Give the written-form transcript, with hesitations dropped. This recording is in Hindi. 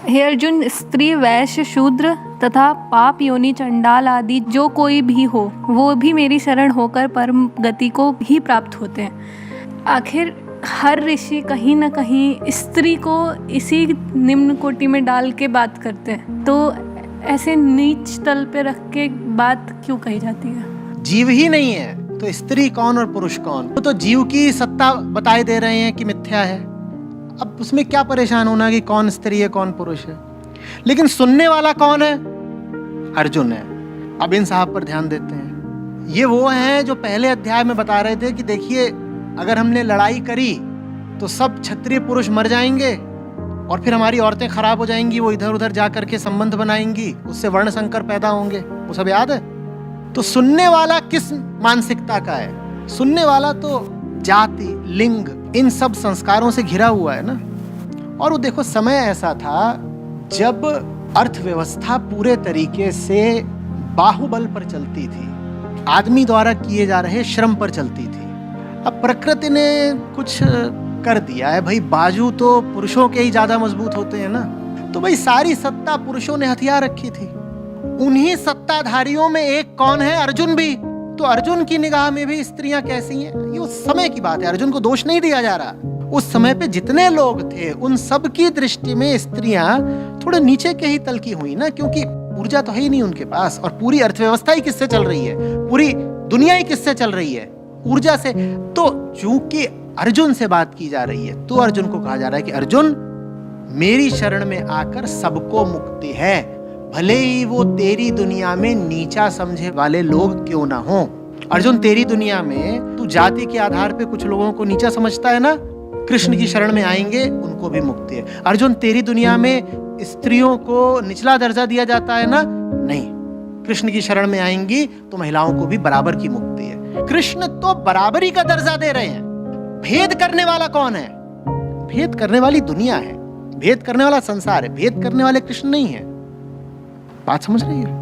हे अर्जुन, स्त्री, वैश्य, शूद्र तथा पाप योनि, चंडाल आदि जो कोई भी हो, वो भी मेरी शरण होकर परम गति को ही प्राप्त होते हैं। आखिर हर ऋषि कहीं ना कहीं स्त्री को इसी निम्न कोटि में डाल के बात करते हैं, तो ऐसे नीच तल पे रख के बात क्यों कही जाती है? जीव ही नहीं है तो स्त्री कौन और पुरुष कौन? तो जीव की सत्ता बताए दे रहे हैं कि मिथ्या है। अब उसमें क्या परेशान होना कि कौन स्त्री है कौन पुरुष है। लेकिन सुनने वाला कौन है? अर्जुन है। अब इन साहब पर ध्यान देते हैं। ये वो हैं जो पहले अध्याय में बता रहे थे कि देखिए, अगर हमने लड़ाई करी तो सब क्षत्रिय पुरुष मर जाएंगे और फिर हमारी औरतें खराब हो जाएंगी, वो इधर उधर जा करके संबंध बनाएंगी, उससे वर्ण संकर पैदा होंगे। वो सब याद है? तो सुनने वाला किस मानसिकता का है? सुनने वाला तो जाति, लिंग, इन सब संस्कारों से घिरा हुआ है ना। और वो देखो, समय ऐसा था जब अर्थव्यवस्था पूरे तरीके से बाहुबल पर चलती थी, आदमी द्वारा किए जा रहे श्रम पर चलती थी। अब प्रकृति ने कुछ कर दिया है भाई, बाजू तो पुरुषों के ही ज्यादा मजबूत होते हैं ना, तो भाई सारी सत्ता पुरुषों ने हथियार रखी थी। उन्हीं सत्ताधारियों में एक कौन है? अर्जुन भी। तो अर्जुन की निगाह में भी स्त्रियां कैसी हैं? ये उस समय की बात है, अर्जुन को दोष नहीं दिया जा रहा। उस समय पे जितने लोग थे उन सब की दृष्टि में स्त्रियां थोड़े नीचे के ही तल की हुई ना, क्योंकि ऊर्जा तो है ही नहीं उनके पास, और पूरी अर्थव्यवस्था ही किससे चल रही है? पूरी दुनिया ही किससे चल रही है? ऊर्जा से। तो चूंकि अर्जुन से बात की जा रही है तो अर्जुन को कहा जा रहा है कि अर्जुन, मेरी शरण में आकर सबको मुक्ति है, भले ही वो तेरी दुनिया में नीचा समझे वाले लोग क्यों ना हो। अर्जुन, तेरी दुनिया में तू जाति के आधार पे कुछ लोगों को नीचा समझता है ना, कृष्ण की शरण में आएंगे उनको भी मुक्ति है। अर्जुन, तेरी दुनिया में स्त्रियों को निचला दर्जा दिया जाता है ना, नहीं, कृष्ण की शरण में आएंगी तो महिलाओं को भी बराबर की मुक्ति है। कृष्ण तो बराबरी का दर्जा दे रहे हैं। भेद करने वाला कौन है? भेद करने वाली दुनिया है, भेद करने वाला संसार है, भेद करने वाले कृष्ण नहीं है। बात समझ रही है?